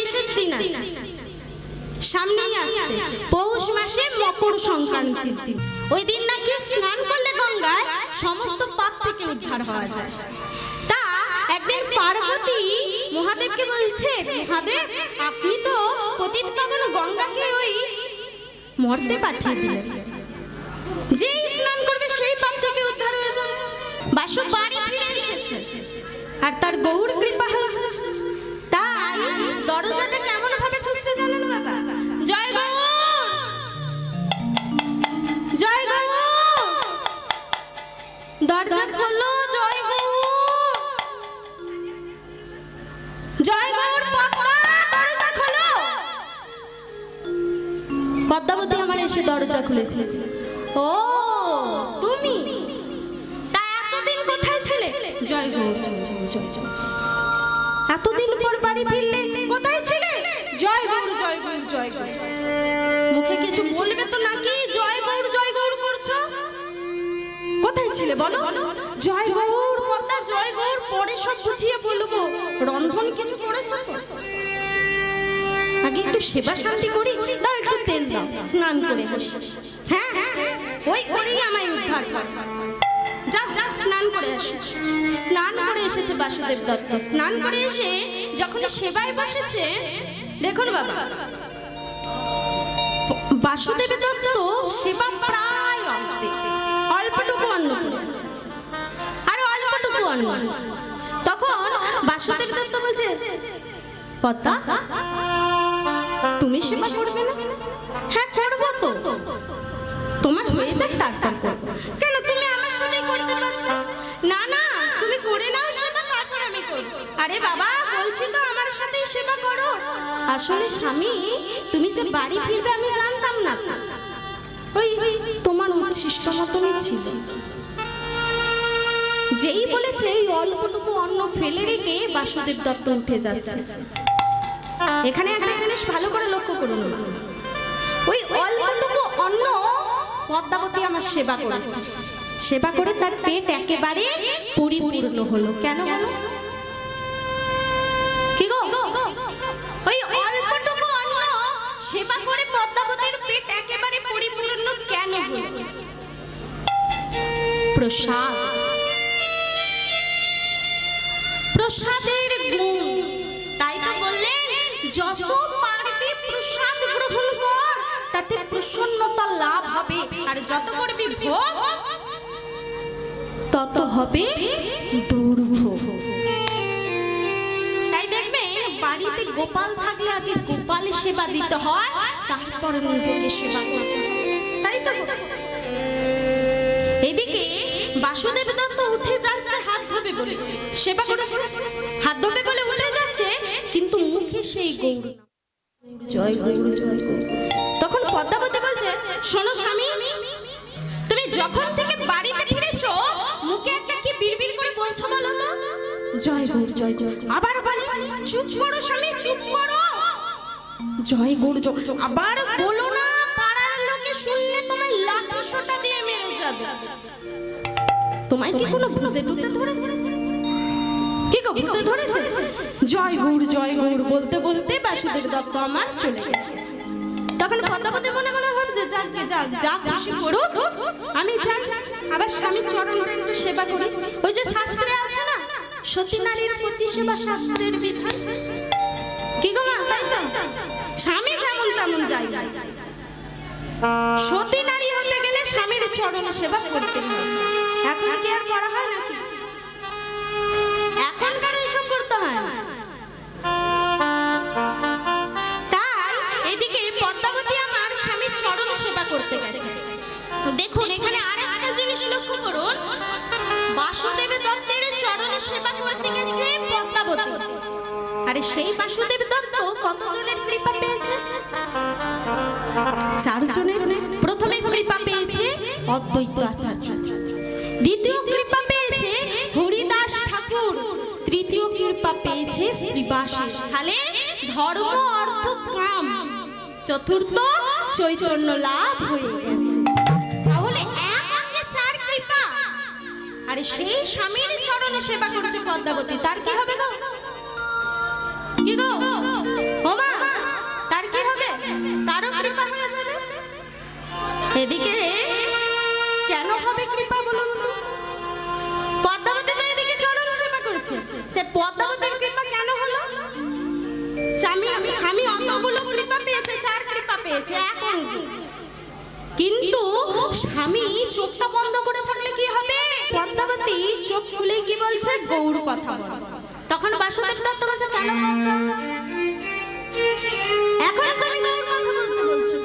বিশেষ দিন আছে, সামনেই আসছে পৌষ মাসে মকর সংক্রান্তির দিন। ওই দিন নাকি স্নান করলে গঙ্গায় সমস্ত পাপ থেকে উদ্ধার হওয়া যায়। তা একদিন পার্বতী মহাদেবকে বলছে, মহাদেব আপনি তো পতিত পাবন গঙ্গাকে ওই মর্তে পাঠিয়ে দিলেন, যেই স্নান করবে সেই পাপ থেকে উদ্ধার হয়ে যাবে। বাসু বাড়ি ফিরে এসেছে আর তার গৌর কৃপা হয়েছে। তাই দরজাটা কেমন ভাবে ঠুকছে জানেন বাবা? জয় গৌর, জয় গৌর, দরজা খোলো, জয় গৌর, জয় গৌর, দরজা খোলো। পদ্মাবতী আমার এসে দরজা খুলেছে। ও তুমি, তা এতদিন কোথায় ছিলে? জয় গৌর, জয় গৌর, জয় জয়। এতদিন পর বাড়ি ফিরলে, কোথায় ছিলে? জয় গৌর, জয় গৌর, জয় গৌর। মুখে কিছু বলবে তো নাকি জয় গৌর করছো? কোথায় ছিলে বলো? জয় গৌর, পদ্মা জয় গৌর, পরে সব বুঝিয়ে বলবো। রন্ধন কিছু করেছো তো? আগে একটু সেবা শান্তি করি, দাও একটু তেল দাও, স্নান করে আসি। হ্যাঁ হ্যাঁ, ওই করেই আমায় উদ্ধার কর। যাও যাও, স্নান করে আসো। স্নান করে এসেছে বাসুদেব দত্ত। স্নান করে এসে যখন সেবায় বসেছে, দেখুন বাবা, বাসুদেব দত্ত সেবা প্রায় অন্তে, অল্পটুকু অন্ন করেছে, আর অল্পটুকু অন্ন। তখন বাসুদেব দত্ত বলছে, পদ্মা তুমি সেবা করবে না? হ্যাঁ করবো তো, তোমার হয়ে যাক তারপর করবো। কেন, তুমি আমার সাথেই করতে পারতে? না না, তুমি করে নাও সেবা, তারপর আমি করবো। আরে বাবা, বলছি তো আমার সাথেই সেবা করো। আসলে স্বামী, তুমি যে বাড়ি ফিরবে আমি জানতাম না, ওই তোমার উচ্ছিষ্ট মতনই ছিল। যেই বলেছে এই অল্পটুকু অন্ন ফেলে রেখে বাসুদেব দত্ত উঠে যাচ্ছে। এখানে একটা জিনিস ভালো করে লক্ষ্য করুন, ওই অল্পটুকু অন্ন পদ্মাবতী আমার সেবা করেছে, সেবা করে তার পেট একেবারে পরিপূর্ণ হলো। কেন হলো? কি গো, ওই অল্পটুকু অন্ন সেবা করে পদ্মাবতীর পেট একেবারে পরিপূর্ণ কেন হলো? প্রসাদ, প্রসাদের গুণ। তাই তো বললেন, যত পারবি প্রসাদ গ্রহণ কর, তাতে প্রসন্নতা লাভ হবে। আর যত করবি ভোগ, তত হবে দুর্ভোগ। তাই দেখবেন বাড়িতে গোপাল থাকলে আগে গোপালের সেবা দিতে হয়, তারপর নিজেকে সেবা করতে হয়। তাই তো এদিকে বাসুদেব দত্ত উঠে যাচ্ছে হাত ধোবে বলে, সেবা করেছে, হাত ধোবে বলে উঠে যাচ্ছে, কিন্তু মুখে সেই গৌর নাম, জয় গৌর, জয় গৌর। তখন পদ্মাবতী বলছে, শোনো স্বামী, তুমি যখন থেকে বাড়িতে ফিরেছো, মুখে একটা কি বিড়বিড় করে বলছো বলো তো? জয় গৌর, জয় গৌর। আবার বলে, চুপ করো স্বামী, চুপ করো, জয় গৌর, জয়। আবার বলো না, পাড়ার লোকে শুনলে তোমায় লাঠি সোঁটা দিয়ে মেরে যাবে। তোমায় কি কোনো ভূতে টুতে ধরেছে? কি গো, ভূতে ধরেছে? জয় গৌর, জয় গৌর বলতে বলতে বাসুদেব দত্ত আমার চলে গেছে। তখন পদ্মাবতী মনে মনে ভাবছে, যাক যাক, যা খুশি করুক, আমি যাই, আবার স্বামী চরণের একটু সেবা করি। ওই যে শাস্ত্রে আছে না, সতী নারীর প্রতি সেবা শাস্ত্রের বিধান। কি গো মা, তাই তো? স্বামী যেমন তেমন যাই, সতী নারী হতে গেলে স্বামীর চরণ সেবা করতে হয়। এখন কি আর করা হয় নাকি? এখনকার এসব করতে হয় না। তাই এদিকে পদ্মাবতী আমার স্বামীর চরণ সেবা করতে গেছে। দেখুন এখানে আরেকটা জিনিস লক্ষ্য করুন, বাসুদেব দত্তের চরণ সেবা করতে গেছে পদ্মাবতী। আরে সেই বাসুদেব দত্ত কতজনের কৃপা পেয়েছে? 4 জনের। প্রথমে কৃপা পেয়েছে অদ্বৈত আচার্য, দ্বিতীয় কৃপা পেয়েছে হরিদাস ঠাকুর, তৃতীয় কৃপা পেয়েছে শ্রীবাসী। তাহলে ধর্ম অর্থ কাম, চতুর্থ চৈতন্য লাভ হয়ে গেছে। তাহলে একাঙ্গে 4 কৃপা। আরে সেই স্বামীর চরণে সেবা করছে পদ্মাবতী, তার কি হবে গো? কি গো, ওমা এদিকে কেন হবে কৃপা বলুন তো? পদ্মাবতী তো এদিকে চরণ সেবা করেছে, সে পদ্মাবতীর কৃপা কেন হলো? স্বামী অতগুলো কৃপা পেয়েছে, 4 কৃপা পেয়েছে এখন, কিন্তু স্বামী চোখটা বন্ধ করে থাকলে কি হবে? পদ্মাবতী চোখ খুলে কি বলছে? গৌর কথা বল। তখন বাসুদেব দত্ত বলছে কেন এখন তুমি গৌর কথা বলতে বলছো?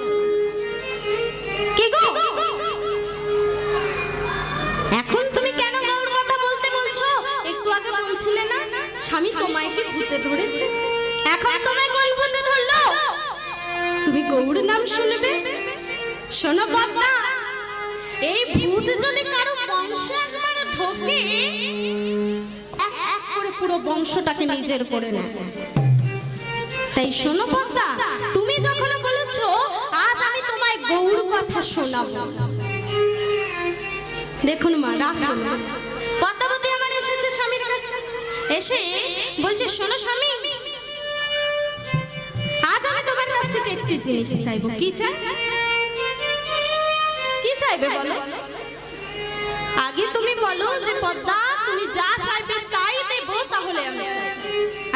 কি গো এখন তুমি কেন গৌর কথা বলতে বলছো? একটু আগে বলছিলে না স্বামী তোমায় কি ভূতে ধরেছে, এখন তোমায় কোন ভূতে ধরলো? তুমি গৌর নাম শুনবে? শোনো পদ্মা, এই ভূত যদি কারো বংশে একবার ঢোকে, এক এক করে পুরো বংশটাকে নিজের করে নেয়। তাই শোনো পদ্মা, তুমি যখন বলেছো আজ আমি তোমায় গৌর কথা শোনাবো, দেখুন মা রাখুন, পদ্মাবতী আমার এসেছে স্বামীর কাছে, এসে বলছে শোনো স্বামী, আজ আমি তোমার কাছ থেকে একটি জিনিস চাইবো। কি চাই? কি চাইবে বলো? আগে তুমি বলো যে পদ্মা তুমি যা চাইবে তাই দেব, তাহলে আমি চাই।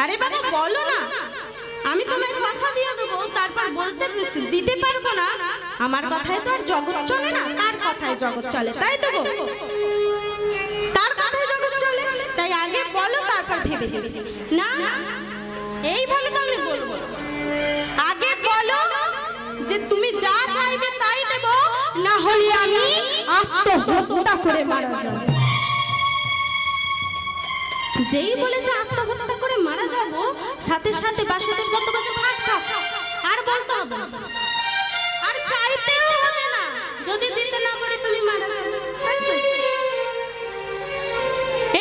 আরে বাবা বলো না, আমি তোমায় কথা দিয়ে দেবো, তারপর বলতে দিতে পারবো না। আমার কথায় তো আর জগৎ চলে না, তার কথায় জগৎ চলে, তাই তো গো? তার কথায় জগৎ চলে, তাই আগে বলো তারপর ভেবে দিচ্ছি। না এইভাবে তো আমি বলবো, আগে বলো যে তুমি যা চাইবে তাই দেব, না হলে আমি আত্মহত্যা করে মারা যাব। যেই বলেছে আত্মহত্যা করে মারা যাব, সাথে সাথে বাসুদেব দত্ত বলছে থাক থাক, আর বলতে হবে না, আর চাইতেও হবে না, যদি দিতে না পারে তুমি মারা যাবে, তাই তো?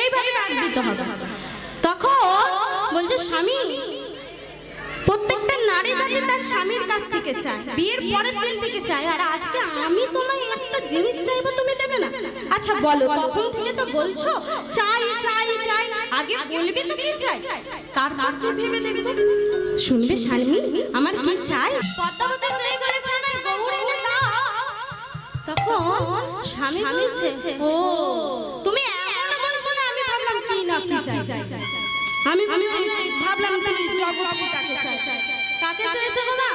এইভাবে আর দিতে হবে। তখন বলছে স্বামী, প্রত্যেকটা নারী জাতি তার স্বামীর কাছ থেকে চায়, বিয়ের পরের দিন থেকে চায়, আর আজকে আমি তোমায় একটা জিনিস চাইবো তুমি দেবে না? আচ্ছা বলো, তখন থেকে তো বলছো চাই চাই চাই, আগে বলবে তো কি চাই, তারপর তো ভেবে দেখবে। শুনবে স্বামী আমার কি চাই? পদ্মাবতী চাই বলেছে আমার গৌর এনে দাও। তখন স্বামী বলছে ও তুমি এমন বলছো না, আমি ভাবলাম কি না কি চাই, আমি ভাবলাম তুমি জগৎ পিতাকে চাই। কাকে চেয়েছো না?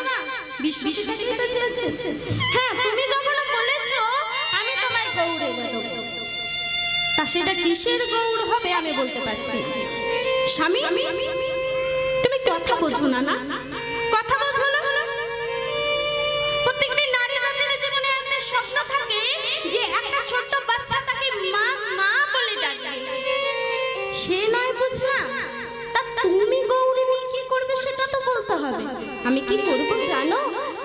বিশ্বপিতাকে তো চেয়েছে। হ্যাঁ তুমি যখন বলেছো আমি তোমায় গৌর এনে দেব, তা সেটা কিসের গৌর হবে আমি বলতে পারছি। স্বামী তুমি কথা বোঝো না, না কথা বোঝো না। প্রত্যেকটি নারী জাতির জীবনে একটা স্বপ্ন থাকে যে একটা ছোট্ট বাচ্চা তাকে মা মা বলে ডাকবে, সে নয় বুঝলাম, তা তুমি গৌরী নিয়ে কি করবে সেটা তো বলতে হবে। আমি কি করব জানো?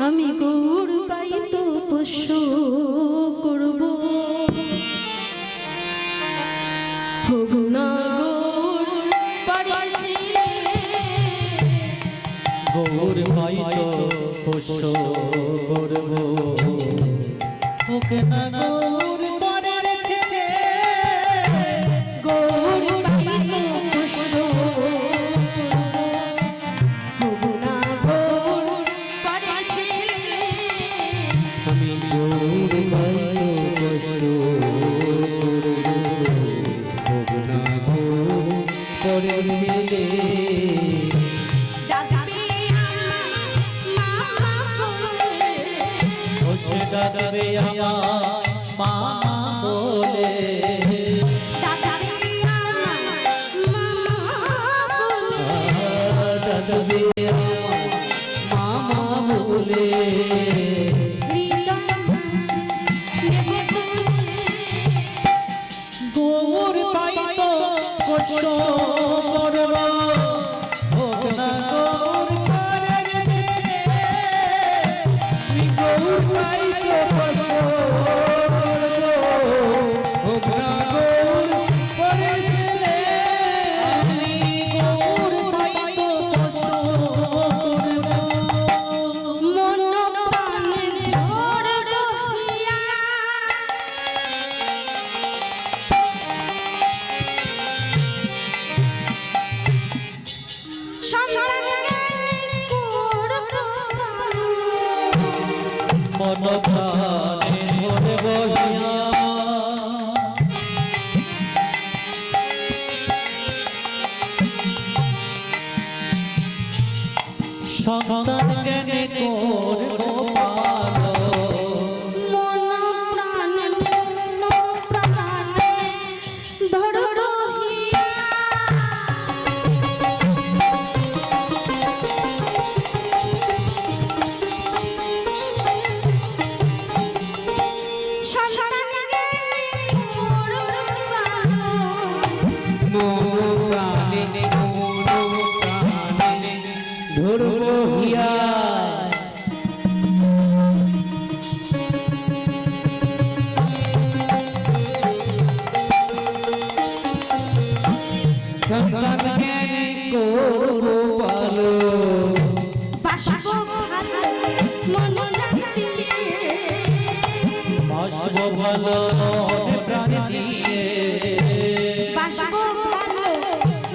আমি গৌর পাই তো পোষ্য করব, হোক না গৌর পাড়িয়েছে, গৌর পাই তো পোষ্য করব, হোক না গৌর পরের ছেলে, গৌর পাই তো পোষ্য হোক না গৌর পাড়িয়েছে, আমি গৌর পাই তো পোষ্য করব, হোক না গৌর পরের ছেলে। ডাকবে আমার মামা বলে, সে ডাকবে আমার মামা বলে, ডাকবে আমার মামা বলে, ডাকবে আমার মামা বলে, হৃদয় মাঝে নেবে বলে, গৌর পাই তো পোষ্য করব, হোক না গৌর পরের ছেলে, আমি গৌর পাই তো পোষ্য করব, হোক না গৌর পরের ছেলে, আমি গৌর পাই তো পোষ্য করব। মন প্রাণে ধরব হিয়া, সন্তান জ্ঞানী করব, মন প্রাণে বহিয়া সন্তান জ্ঞানে করবো পালো মন প্রাণে ধরো রহিয়া। সন্তান জ্ঞানে করবো পালো। প্রাণে প্রাণে ধরবো হিয়া সন্তান জ্ঞানে করবো পালো বাসব ভালো মন রাখিয়ে। বাসব ভালো মনে প্রাণ দিয়ে বাসব ভালো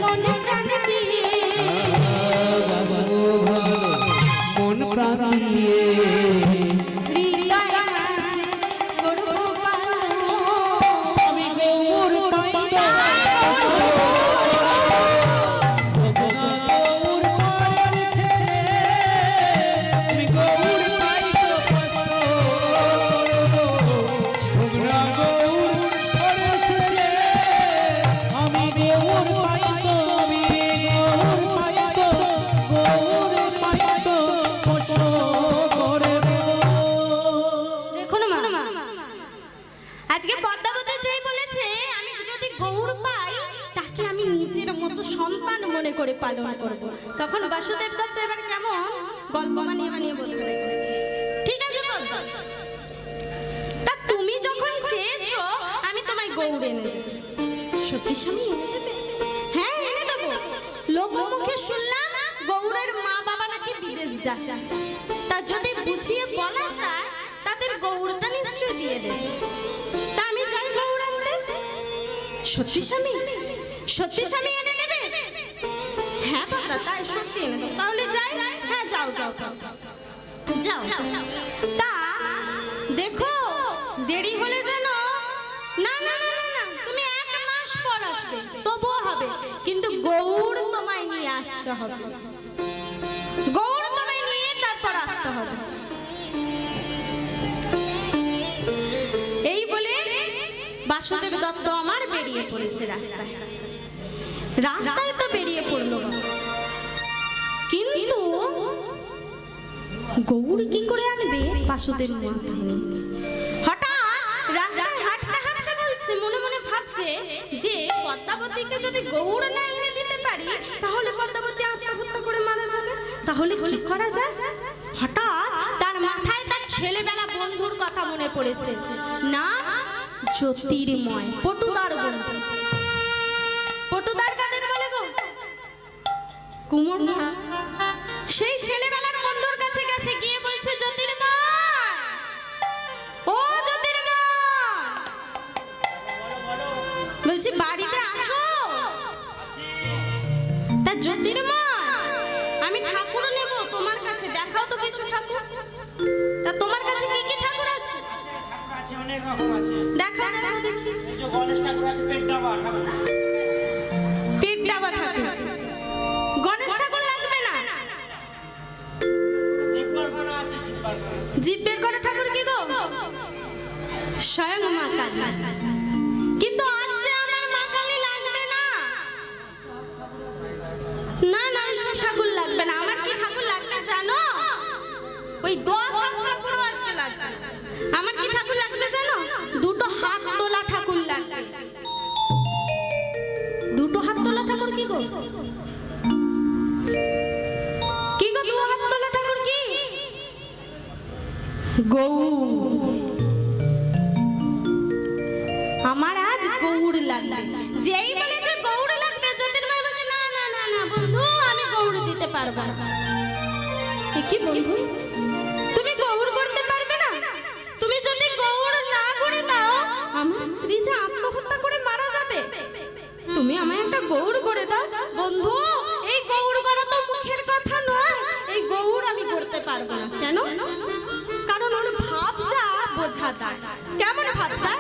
মন প্রাণ দিয়ে। বাসব ভালো মন প্রাণ দিয়ে হৃদয় মাঝে করবো ভালো। আমি গৌর পাইতো গৌর পাড়ের ছেলে আমি গৌর পাইতো ভোগরা গৌর পাড়ের ছেলে আমি গৌর পাইতো গৌর পাইতো কষ্ট করে দেখো না মা, আজকে পদ্মাবতী যেই বলেছে আমি যদি গৌর পাই তাকে আমি নিজের মতো সন্তান মনে করে পালন করব। তখন বাসুদেব দত্ত এবার কেমন গল্প বানিয়ে বানিয়ে বলছে, ঠিক আছে পদ্মা, তা তুমি যখন চেয়েছো আমি তোমায় গৌর এনে দেব। সত্যি স্বামী এনে দেবে? হ্যাঁ এনে দেবো। লোকমুখে শুনলাম গৌরের মা বাবা নাকি বিদেশ যাচ্ছে, তা যদি বুঝিয়ে বলা যায় তাদের গৌরটা নিশ্চয়ই দিয়ে দেবে। তা আমি যাই গৌর আনতে। সত্যি স্বামী? সত্যি স্বামী এনে দেবে? হ্যাঁ বাবা তাই সত্যি এনে দেবো। তাহলে যাই? হ্যাঁ যাও যাও যাও যাও। তা দেখো দেরি হলে যেন না না না না না, তুমি 1 মাস পর আসবে তবুও হবে, কিন্তু গৌর তোমায় নিয়ে আসতে হবে। গৌর তোমায় নিয়ে তারপর আসতে হবে। এই বলে বাসুদেব দত্ত আমার বেরিয়ে পড়েছে রাস্তায়। রাস্তায় তো বেরিয়ে পড়লো, কিন্তু গৌর কি করে আনবে বাসুদেব মাথায় নেই। হঠাৎ রাস্তায় হাঁটতে হাঁটতে বলছে, মনে মনে ভাবছে যে পদ্মাবতীকে যদি গৌর না এনে দিতে পারি তাহলে পদ্মাবতী আত্মহত্যা করে মারা যাবে। তাহলে কি করা যায়? হঠাৎ তার মাথায় তার ছেলেবেলা বন্ধুর কথা মনে পড়েছে, না জ্যোতির্ময়, পটুদার বন্ধু। পটুদার কাদের বলে গো? কুমোর। সেই ছেলেবেলার বন্ধুর কাছে গেছে, গিয়ে বলছে জ্যোতির্ময়, ও জ্যোতির্ময়, বলছি বাড়িতে আছো? তা জ্যোতির্ময় আমি ঠাকুর নেব তোমার কাছে, দেখাও তো কিছু ঠাকুর। তা তোমার কাছে কি কি ঠাকুর আছে? অনেক রকম আছে। দেখা দেখা দেখি। এই যে গণেশ ঠাকুর আছে, পেট ডাবা ঠাকুর। পেট ডাবা ঠাকুর। গণেশ ঠাকুর লাগবে না। জিব্বার গণা আছে, জিব্বার গণা। জীব বের করা ঠাকুর কি গো? স্বয়ং মা কালী। কিন্তু আজ যে আমার মা কালী লাগবে না। না না ওইসব ঠাকুর লাগবে না। আমার কি ঠাকুর লাগবে জানো? ওই 10 হাত ঠাকুরও আজকে লাগবে না। আমার কি ঠাকুর লাগবে জানো? 2 হাত তোলা ঠাকুর লাগবে। 2 হাত তোলা ঠাকুর কি গো? কি গো 2 হাত তোলা ঠাকুর কি? গৌর। আমার আজ গৌর লাগবে। যেই বলেছে গৌর লাগবে, জ্যোতির্ময় বলছে না না না না বন্ধু, আমি গৌর দিতে পারবো না। কি বন্ধু, তুমি গৌর করতে পারবে না? তুমি যদি গৌর না করে দাও আমার স্ত্রী যে আত্মহত্যা করে মারা যাবে। তুমি আমায় একটা গৌর করে দাও। বন্ধু এই গৌর করা তো মুখের কথা নয়, এই গৌর আমি করতে পারবো না। কেন? কারণ ওর ভাব যা বোঝা ছাদা। কেমন ভাবতা?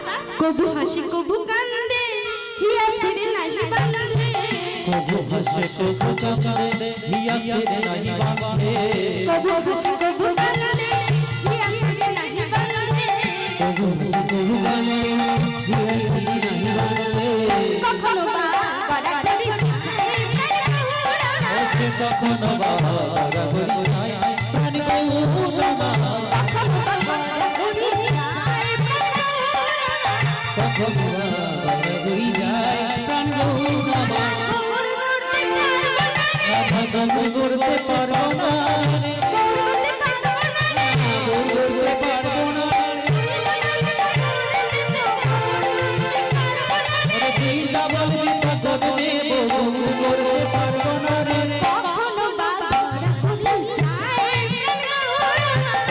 কবু হাসি কবু কান্দে, হিয়া স্থিরে নাহি বাঁধে। কবু হাসে কবু কাঁদে হিয়া স্থিরে নাহি বাঁধে। কবু হাসি কবু কান্দে, হিয়া স্থিরে নাহি বাঁধে। কবু হাসে কবু কাঁদে হিয়া স্থিরে নাহি বাঁধে। কখনো বা গড়াগড়ি যায়, সে কখনো বা গড়াগড়ি যায়, প্রাণ গৌরমা। কখনো বা গড়াগড়ি যায়, কখনো বা গড়াগড়ি যায়, প্রাণ গৌরমা। গৌর করতে পারবো না, গৌর করতে পারবো না। ওরে তুই যা বলবি তা তোকে দেবো, গৌর করতে পারবো না রে। কখনো বা গড়াগড়ি যায়,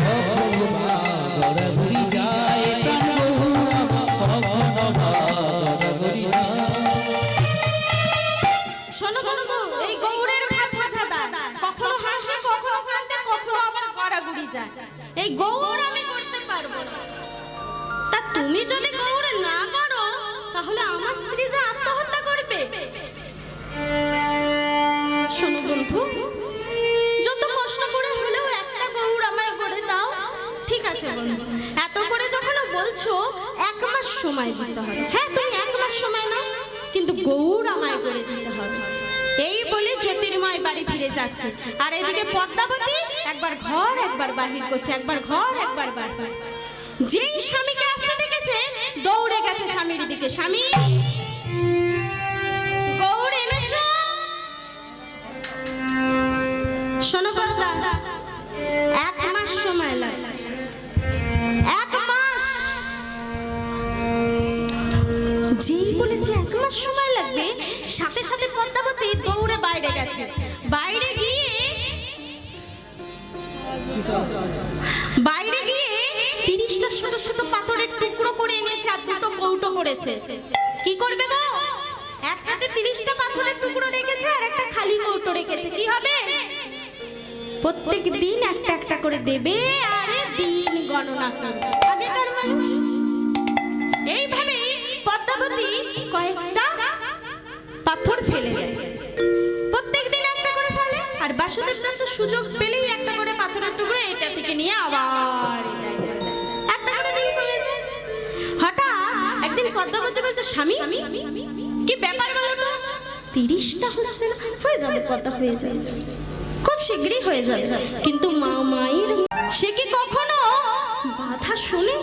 কখনো বা গড়াগড়ি যায়, প্রাণ গৌরমা। কখনো বা গড়াগড়ি যায়। শোনো বন্ধু, এই গৌড়ের ভাব বোঝা দা। কখনো হাসে, কখনো কাঁদে, কখনো আবার গড়াগড়ি যায়। এই গৌড় আমি করতে পারবো না। তা তুমি যদি গৌড় না করো, তাহলে আমার স্ত্রী যে আত্মহত্যা করবে। শোনো বন্ধু, যত কষ্ট করে হলেও একটা গৌড় আমায় গড়ে দাও। ঠিক আছে বন্ধু, এত করে যখন বলছো 1 মাস সময় দিতে হবে। হ্যাঁ, তুমি 1 মাস সময় নাও, কিন্তু গৌড় আমায় গড়ে দিতে হবে। এই বলে জ্যোতির্ময় বাড়ি ফিরে যাচ্ছে, আর এদিকে পদ্মাবতী একবার ঘর একবার বাহির করছে, একবার ঘর একবার বাহির। যেই স্বামীকে আসতে দেখেছে, দৌড়ে গেছে স্বামীর দিকে। স্বামী, গৌড় এনেছো? শোনো পদ্মা, 1 মাস সময় লাগে, 1 মাস। যেই বলেছে 1 মাস সময় লাগবে, সাথে সাথে পদ্মাবতী দৌড়ে বাইরে গেছে। বাইরে গিয়ে 30টা ছোট ছোট পাথরের টুকরো করে এনেছে, আর 2টো কৌটো করেছে। কি করবে গো? একটাতে 30টা পাথরের টুকরো রেখেছে, আর একটা খালি কৌটো রেখেছে। কি হবে? প্রত্যেক দিন একটা একটা করে দেবে, আরে দিন গণনা করবে। আগেকার মানুষ এইভাবে পদ্মাবতী কয়েকটা পাথর ফেলে দেয়। প্রত্যেক দিন একটা করে ফেলে, আর বাসুদেব দত্ত সুযোগ পেলেই একটা করে পাথরের টুকরো এটা থেকে নিয়ে আবার একটা করে দিকে ফেলে যায়। হঠাৎ একদিন পদ্মাবতী বলছে, স্বামী কি ব্যাপার বলো তো? 30টা হচ্ছে না। হয়ে যাবে পদ্মা, হয়ে যাবে, খুব শীঘ্রই হয়ে যাবে। কিন্তু মায়ের সে কি কখনো বাধা শুনে?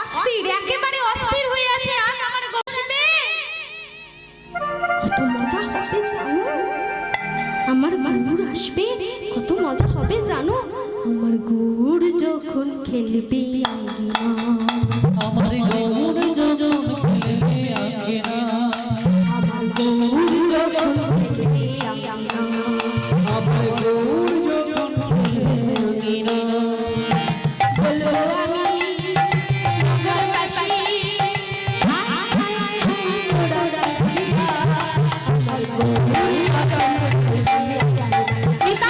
অস্থির, একেবারে অস্থির হয়ে আছে। আজ আমার বসবে, কত মজা হবে জানো? আমার গৌর আসবে, কত মজা হবে জানো? আমার গৌর যখন খেলবে আঙ্গিনা, আমার গৌর যখন খেলবে আঙ্গিনা, আমার গৌর যখন খেলবে আঙ্গিনা, আমার গৌর যখন খেলবে আঙ্গিনা, বলবো আমি নগরবাসী, হায় হায় হায় ওরা বিভা, আমার গৌর যখন খেলবে আঙ্গিনা।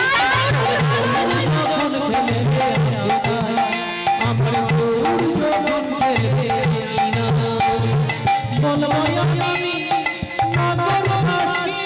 যখন খেলবে আঙ্গিনা, আমার গৌর যখন খেলবে আঙ্গিনা, বলবো আমি নগরবাসী,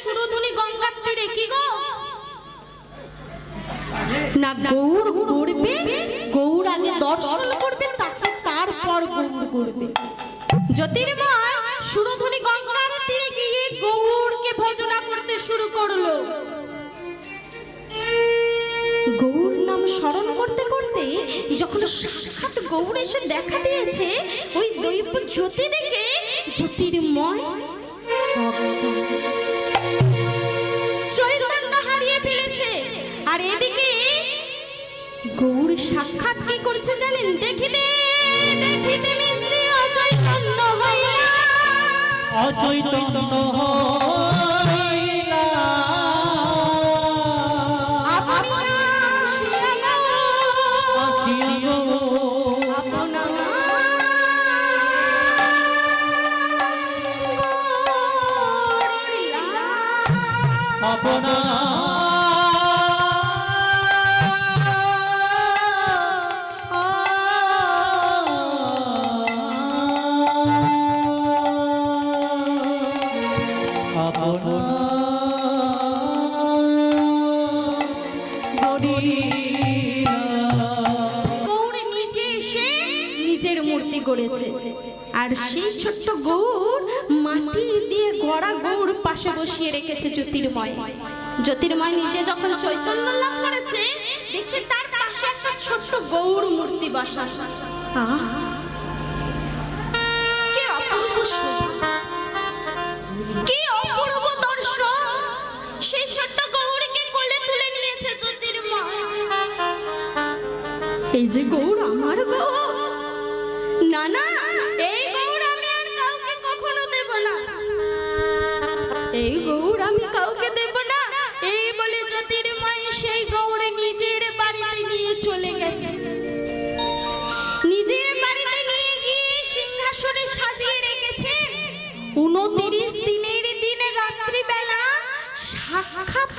সুরধুনি গঙ্গার তীরে কি গো না গৌর করবে, গৌর আগে দর্শন করবে তারপর গৌর করবে। জ্যোতির্ময় সুরধুনি গঙ্গার তীরে গিয়ে গৌরকে ভজনা করতে শুরু করলো। গৌর নাম স্মরণ করতে করতে যখন সাক্ষাৎ গৌর এসে দেখা দিয়েছে, ওই দৈব জ্যোতি দেখে জ্যোতির্ময় চৈতন্য হারিয়ে ফেলেছে। আর এদিকে গৌর সাক্ষাৎ কি করছে জানেন? দেখিতে দেখিতে মিশ্রি অচৈতন্য হইলা, অচৈতন্য হইলা, আপনি আসিয়া গো আপনা আপনা গৌর নিজে এসে নিজের মূর্তি গড়েছে। আর সেই ছোট্ট গৌর মাটি দিয়ে গড়া গৌর পাশে বসিয়ে রেখেছে জ্যোতির্ময়। জ্যোতির্ময় নিজে যখন চৈতন্য লাভ করেছে, দেখছে তার পাশে একটা ছোট্ট গৌর মূর্তি বসা। আহ! কি অপূর্ব শোভা, কি অপূর্ব দর্শন! সেই ছোট্ট গৌরকে কোলে তুলে নিয়েছে জ্যোতির্ময়। এই যে গৌর আমার গৌর, না না, এই গৌর আমি আর কাউকে কখনো দেব না, এই গৌর আমি কাউকে দেব না। এই বলে জ্যোতির্ময় সেই গৌরে নিজের বাড়িতে নিয়ে চলে গেছে। নিজের বাড়িতে নিয়ে গিয়ে সিংহাসনে সাজিয়ে রেখেছে। 29 দিনের দিন রাত্রিবেলা সাক্ষাৎ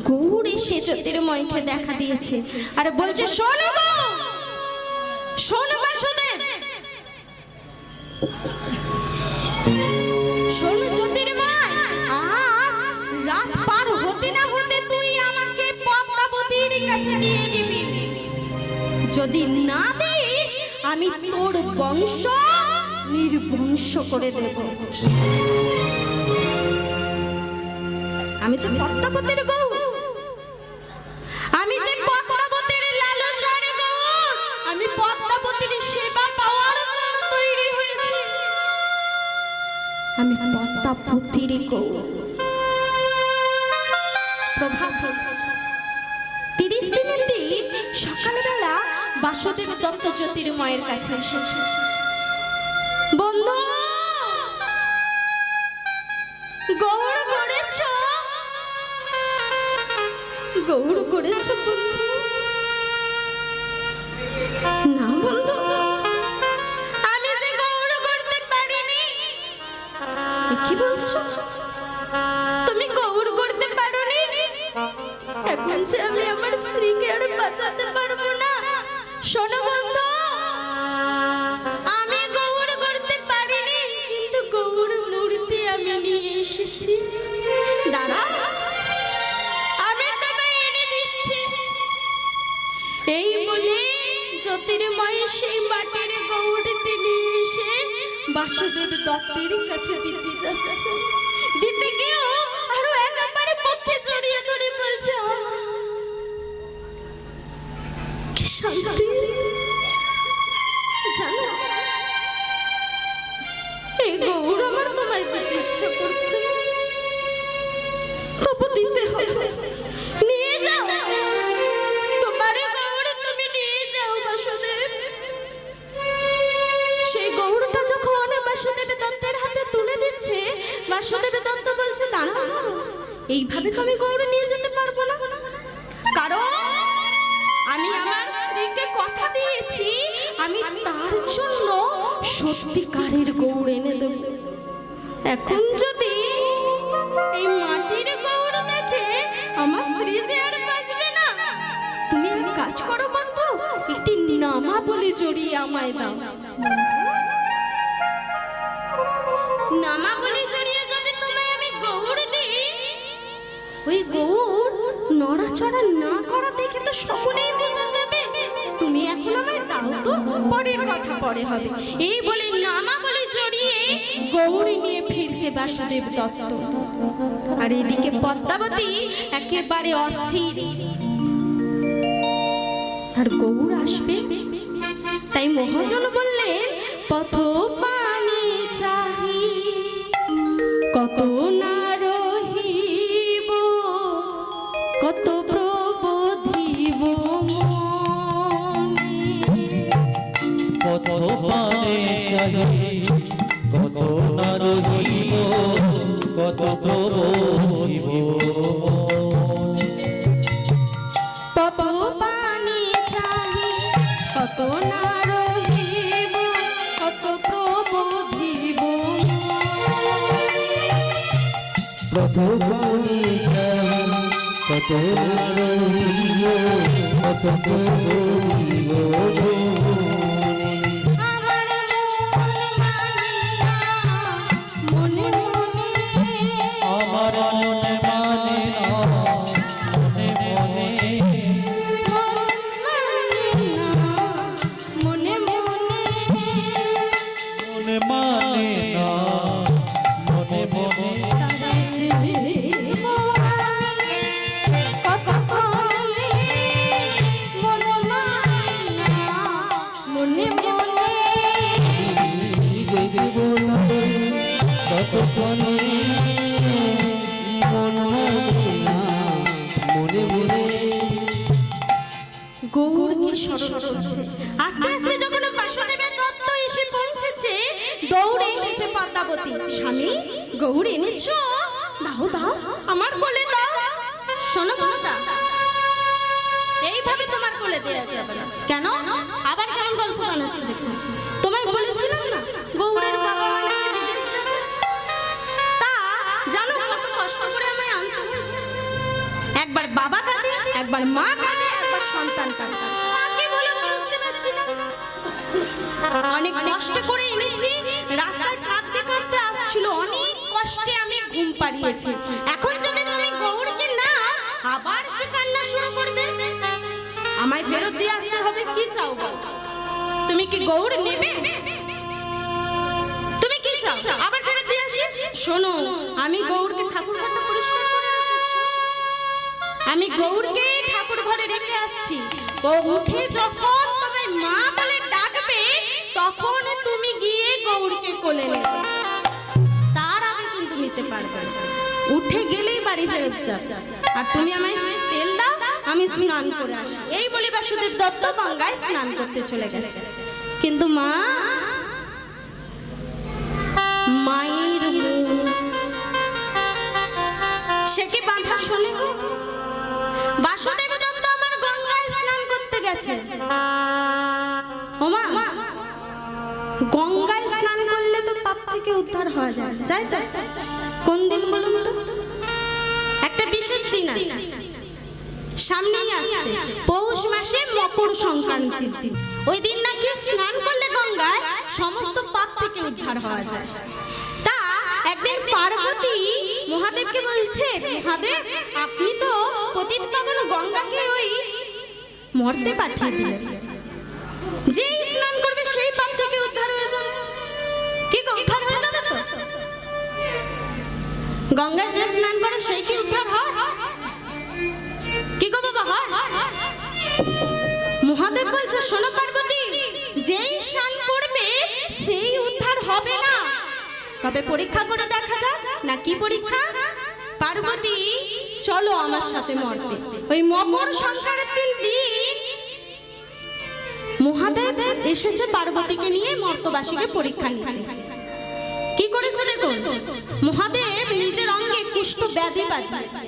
গৌর এসে জ্যোতির্ময়কে দেখা দিয়েছে আর বলছে, শোনো গো, শোনো বাসুদেব, শোনো জ্যোতির্ময়, আজ রাত পার হতে না হতে তুই আমাকে পদ্মাবতীর কাছে নিয়ে নিবি। যদি না দিস আমি তোর বংশ নির্বংশ করে দেব। আমি যে পদ্মাবতীর গৌর, আমি যে পদ্মাবতীর লালসার গৌর, আমি পদ্মাবতীর সেবা পাওয়ার জন্য তৈরি হয়েছি। আমি পদ্মাবতীর গৌর। প্রভাত 30 দিনের দিন সকালবেলা বাসুদেব দত্ত জ্যোতির্ময়ের কাছে এসেছে। বন্ধু, গৌর করেছ, গৌর করেছ বন্ধু? না বন্ধু, আমি যে গৌর করতে পারিনি। কি বলছো? তুমি গৌর করতে পারোনি? এখন যে আমি আমার স্ত্রীকে আর বাঁচাতে পারবো না। শোনো বন্ধু, আমি গৌর করতে পারিনি, কিন্তু গৌর মূর্তি আমি নিয়ে এসেছি। দাঁড়া, আমি তোমায় এনে দিচ্ছি। এই বলে জ্যোতির্ময় সেই মাটির গৌরটি নিয়ে এসে বাসুদেব দত্তের কাছে দিতে যাচ্ছে। দিতে গিয়েও আরো একেবারে পক্ষে জড়িয়ে ধরে বলছে, কি শান্তি! জানো, এই গৌর আমার তোমায় দিতে ইচ্ছা করছে, তবু দিতে হবে। নিয়ে যাও, তোমার গৌর তুমি নিয়ে যাও বাসুদেব। সেই গৌরটা যখন বাসুদেব দত্তের হাতে তুলে দিচ্ছে, বাসুদেব দত্ত বলছে, দাঁড়াও, এইভাবে তো আমি গৌর নিয়ে যেতে পারবো না, কারণ আমি আমার স্ত্রীকে কথা দিয়েছি আমি তার জন্য সত্যিকারের গৌর এনে দেব। এখন যদি এই মাটির গৌর দেখে আমার স্ত্রী যে আর বাঁচবে না, তুমি এক কাজ করো বন্ধু, একটি নামাবলী জড়িয়ে আমায় দাও। নামাবলী জড়িয়ে যদি তোমায় আমি গৌর দিই, নড়াচড়া না করা দেখে তো সকলেই বোঝা যাবে। তুমি এখন আমায় দাও তো, পরের কথা পরে হবে। এই বলে নামা বলে জড়িয়ে গৌরী নিয়ে ফিরছে বাসুদেব দত্ত। আর এদিকে পদ্মাবতী একেবারে অস্থির, আর গৌর আসবে। তাই মহাজন বললেন, পথ পানি চাহি কত না রহিব, কত প্রবোধিব কত পানে চাহি কত না রহিব, কত প্রবোধিব পথ পানি চাহি কত না রহিব, কত প্রবোধিব কত পানে চাহি কত না রহিব, কত প্রবোধিব আমার মনে মনে আমার মনে মানে না মনে মনে মনে মনে মনে মানে না মনে মনে দেব না ততক্ষণে মন হবে না মনে মনে গৌরকে স্মরণ করছে। আস্তে আস্তে যখন বাসুদেবের দত্ত এসে পৌঁছেছে, দৌড়ে এসেছে পদ্মাবতী। স্বামী, গৌর এনেছো? দাও দাও, আমার কোলে দাও। শোনো পদ্মা, এইভাবে তোমার কোলে দেয়া যাবে না। কেন? আবার কেমন গল্প বানাচ্ছে দেখো। তোমায় বলেছিলাম না গৌরের বাবা নাকি বিদেশ যাবে? তা জানো কত কষ্ট করে আমায় আনতে হয়েছে। একবার বাবা কাঁদে, একবার মা কাঁদে, একবার সন্তান কাঁদে। কাকে বলে বুঝতে পারছি না। অনেক কষ্ট করে এনেছি, রাস্তায় কাঁদতে কাঁদতে আসছিল, অনেক কষ্টে আমি ঘুম পাড়িয়েছি। এখন যদি তুমি গৌরকে না, আবার সে কান্না শুরু করবে। আমায় ফেরত দিয়ে আসতে হবে। কি চাও বল? তুমি কি গৌর নেবে? তুমি কি চাও আবার ফেরত দিয়ে আসি? শোনো, আমি গৌরকে ঠাকুর ঘরটা পরিষ্কার করে রেখেছি। আমি গৌরকে ঠাকুর ঘরে রেখে আসছি। ও উঠে যখন তোমায় মা বলে ডাকবে, তখন তুমি গিয়ে গৌরকে কোলে নেবে। তার আগে কিন্তু নিতে পারবে না। উঠে গেলেই বাড়ি ফেরত যাবে। আর তুমি আমায় তেল দাও, আমি স্নান করে আসি। এই বলে বাসুদেব দত্ত গঙ্গায় স্নান করতে চলে গেছে। কিন্তু মা, মায়ের মন সে কি বাঁধা শোনে গো? বাসুদেব দত্ত আমার গঙ্গায় স্নান করতে গেছে। ও মা, গঙ্গায় স্নান করলে তো পাপ থেকে উদ্ধার হওয়া যায়, যাই তো? কোন দিন বলুন তো? একটা বিশেষ দিন আছে, সামনেই আসছে পৌষ মাসে মকর সংক্রান্তির দিন। ওই দিন নাকি স্নান করলে গঙ্গায় সমস্ত পাপ থেকে উদ্ধার হওয়া যায়। তা একদিন পার্বতী মহাদেবকে বলছে, মহাদেব আপনি তো পতিত পাবন গঙ্গাকে ওই মর্তে পাঠিয়ে দিলেন, যেই স্নান করবে সেই পাপ থেকে উদ্ধার হয়ে যাবে। কি গো, উদ্ধার হয়ে যাবে তো? গঙ্গায় যে স্নান করে সেই কি উদ্ধার হয়? কি গো বাবা, হয়? মহাদেব বলছে, শোনো পার্বতী, যেই স্নান করবে সেই উদ্ধার হবে না, তবে পরীক্ষা করে দেখা যাক। না কি পরীক্ষা? পার্বতী চলো আমার সাথে মর্তে। ওই মকর সংক্রান্তির দিন মহাদেব এসেছে পার্বতীকে নিয়ে মর্তবাসীকে পরীক্ষা নিতে। কি করেছে দেখুন, মহাদেব নিজের অঙ্গে কুষ্ঠ ব্যাধি বাঁধিয়েছে।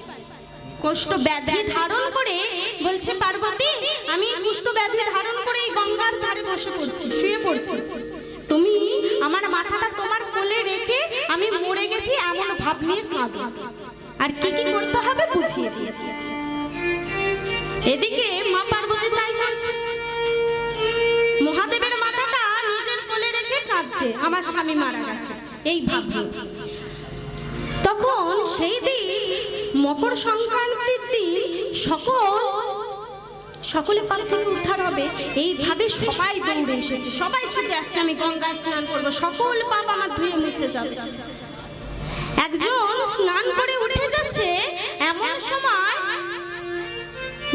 কুষ্ঠ ব্যাধি ধারণ করে বলছে, পার্বতী আমি কুষ্ঠ ব্যাধি ধারণ করে এই গঙ্গার ধারে বসে পড়ছি, শুয়ে পড়ছি। তুমি আমার মাথাটা তোমার কোলে রেখে আমি মরে গেছি এমন ভাব নিয়ে কাঁদো। আর কি কি করতে হবে বুঝিয়ে দিয়েছে। এদিকে মা পার্বতী তাই করছে। মহাদেবের মাথাটা নিজের কোলে রেখে কাঁদছে, আমার স্বামী মারা গেছে এই ভাব। তখন সেই দিন মকর সংক্রান্তির দিন সকলে পাপ থেকে উদ্ধার হবে এইভাবে সবাই দৌড়ে এসেছে, সবাই ছুটে আসছে আমি গঙ্গায় স্নান করব, সকল পাপ আমার ধুয়ে মুছে যাবে। একজন স্নান করে উঠে যাচ্ছে, এমন সময়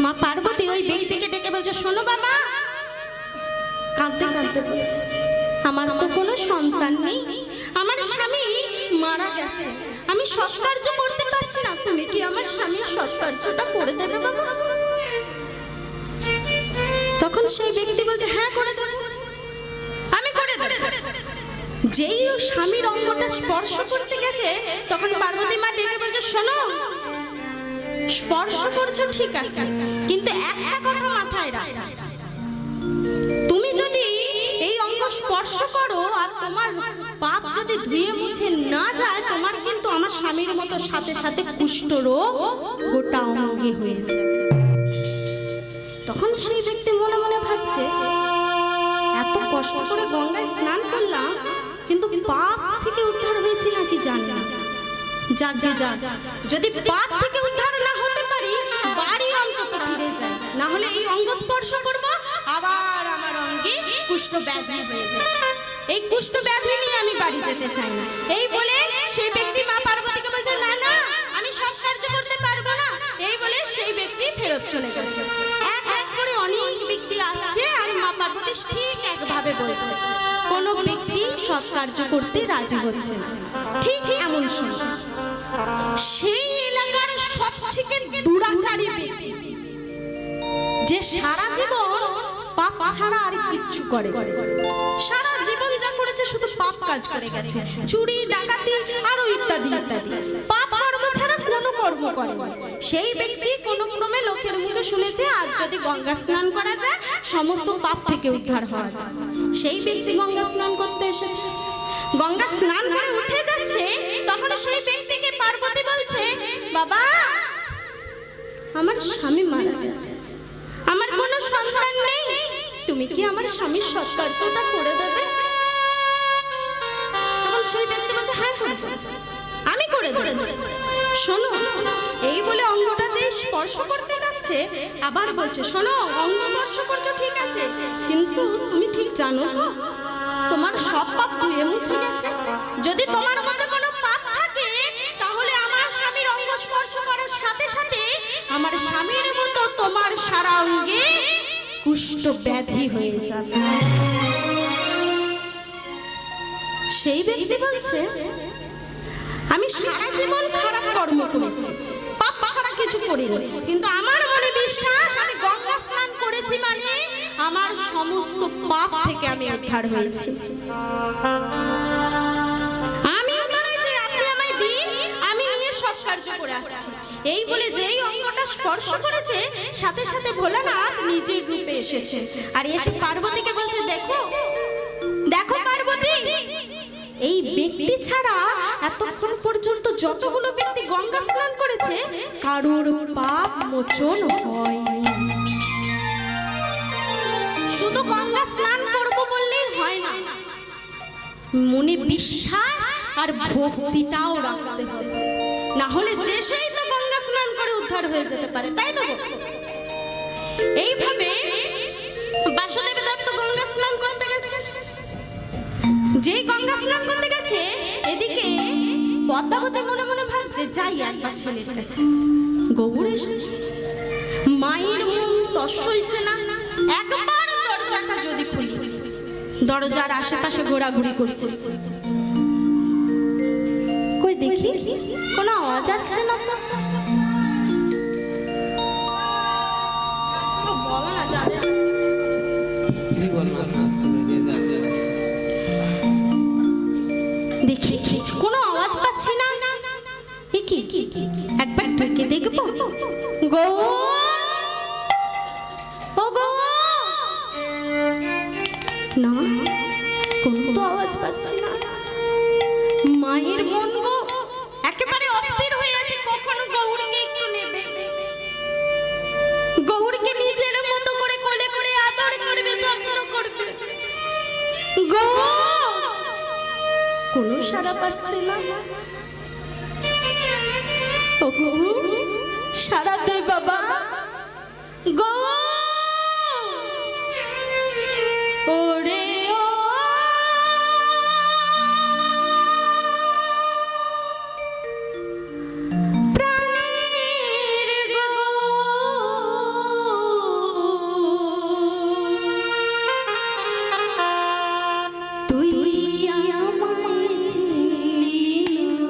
মা পার্বতী ওই ব্যক্তিকে ডেকে বলছে, শোনো বাবা, কাঁদতে কাঁদতে বলছে, আমার তো কোনো সন্তান নেই, আমার স্বামী মারা গেছে, আমি সৎকার্য করতে পারছি না, তুমি কি আমার স্বামীর সৎকার্যটা করে দেবে বাবা? তখন সেই ব্যক্তি বলছে, হ্যাঁ করে দেব, আমি করে দেব। যেই ও স্বামীর অঙ্গটা স্পর্শ করতে গেছে, তখন পার্বতী মা ডেকে বলছে, শোনো, স্পর্শ করছো ঠিক আছে, কিন্তু একটা কথা মাথায় রাখো, তুমি যদি এই অঙ্গ স্পর্শ করো আর তোমার পাপ যদি ধুয়ে মুছে না যায়, তোমার কিন্তু আমার স্বামীর মতো সাথে সাথে কুষ্ঠ রোগ গোটা অঙ্গে হয়ে যাবে। তখন সেই ব্যক্তি মনে মনে ভাবছে, এত কষ্ট করে গঙ্গায় স্নান করলাম, কিন্তু পাপ থেকে উদ্ধার হয়েছি নাকি জানি না। যাক যদি পাপ থেকে উদ্ধার না হতে পারি, বাড়ি অন্তত ফিরে যায়, না হলে এই অঙ্গ স্পর্শ করব, আবার আমার অঙ্গে কুষ্ঠ ব্যাধি হয়ে যায়, এই কুষ্ঠ ব্যাধি নিয়ে আমি বাড়ি যেতে চাই না। এই বলে সেই ব্যক্তি মা পার্বতীকে বলছে, না না, আমি সব কার্য করতে পারবো না। এই বলে সেই ব্যক্তি ফেরত চলে গেছে। এক এক করে অনেক ব্যক্তি আসছে, আর মা পার্বতী ঠিক একভাবে বলছে, কোন ব্যক্তি সৎ কার্য করতে রাজি হচ্ছে না। ঠিক এমন সময় সেই এলাকার সবথেকে দুরাচারী ব্যক্তি, যে সারা জীবন পাপ ছাড়া আর কিচ্ছু করে, সারা জীবন যা করেছে শুধু পাপ কাজ করে গেছে, চুরি ডাকাতি আরো ইত্যাদি ইত্যাদি, পাপ কর্ম ছাড়া কোনো কর্ম করে না। সেই ব্যক্তি কোনো ক্রমে লোকের মুখে শুনেছে আজ যদি গঙ্গা স্নান করা যায় সমস্ত পাপ থেকে উদ্ধার হওয়া যায়। সেই ব্যক্তি গঙ্গা স্নান করতে এসেছে, গঙ্গা স্নান করে উঠে যাচ্ছে, তখন সেই ব্যক্তিকে পার্বতী বলছে, বাবা, আমার স্বামী মারা গেছে, আমার কোনো সন্তান নেই, তুমি কি আমার স্বামীর সৎকার্যটা করে দেবে? তখন সেই ব্যক্তি বলছে, হ্যাঁ করে দেব, আমি করে দেব। শোনো, এই বলে অঙ্গটা যে স্পর্শ করতে যাচ্ছে, আবার বলছে, শোনো, অঙ্গ স্পর্শ করছো ঠিক আছে, কিন্তু তুমি ঠিক জানো তো তোমার সব পাপ ধুয়ে মুছে গেছে, যদি তোমার মধ্যে কোনো পাপ থাকে তাহলে আমার স্বামীর অঙ্গ স্পর্শ করার সাথে সাথে আমার স্বামীর মতো তোমার সারা অঙ্গে কুষ্ঠ ব্যাধি হয়ে যাবে। সেই ব্যক্তি বলছে, আমি সারা জীবন খারাপ কর্ম করেছি, পাপ ছাড়া কিছু করিনি, কিন্তু আমার মনে বিশ্বাস আমি গঙ্গা স্নান করেছি মানে আমার সমস্ত পাপ থেকে আমি উদ্ধার হয়েছি। আমি যে আপনি আমায় দিন, আমি নিয়ে সৎ কার্য করে আসছি। এই বলে যেই অঙ্গটা স্পর্শ করেছে সাথে সাথে ভোলানাথ নিজের রূপে এসেছে, আর এসে পার্বতীকে বলছে, দেখো দেখো পার্বতী, এই ব্যক্তি ছাড়া এতক্ষণ পর্যন্ত যতগুলো ব্যক্তি গঙ্গা স্নান করেছে কারোর পাপ মোচন হয়নি। শুধু গঙ্গা স্নান করব বললেই হয় না, মনে বিশ্বাস আর ভক্তিটাও রাখতে হবে, না হলে যে সেই তো গঙ্গা স্নান করে উদ্ধার হয়ে যেতে পারে, তাই তো? এইভাবে বাসুদেব দত্ত গঙ্গা স্নান করতে গেছে, যেই গঙ্গা স্নান করতে গেছে এদিকে পদ্মাবতী মনে মনে ভাবছে, যাই একবার ছেলের কাছে, গৌর এসেছে, মায়ের মন তস সইছে না, একবার দরজাটা যদি খুলি, দরজার আশেপাশে ঘোরাঘুরি করছে, কই দেখি কোনো আওয়াজ আসছে না তো, দেখি কোনো আওয়াজ পাচ্ছি না, একবার ডেকে দেখবো, গো ও গো, না কোনো তো আওয়াজ পাচ্ছি না। মায়ের মন গো একেবারে অস্থির হয়ে আছে, কখনো গৌরকে একটু নেবে, গৌরকে নিজের মতো করে কোলে করে আদর করবে, যত্ন করবে, গো কোনো সাড়া পাচ্ছে না। ওগো, সারা দে বাবা গো ওরে ও প্রাণের গো তুই আমায় চিনলি না,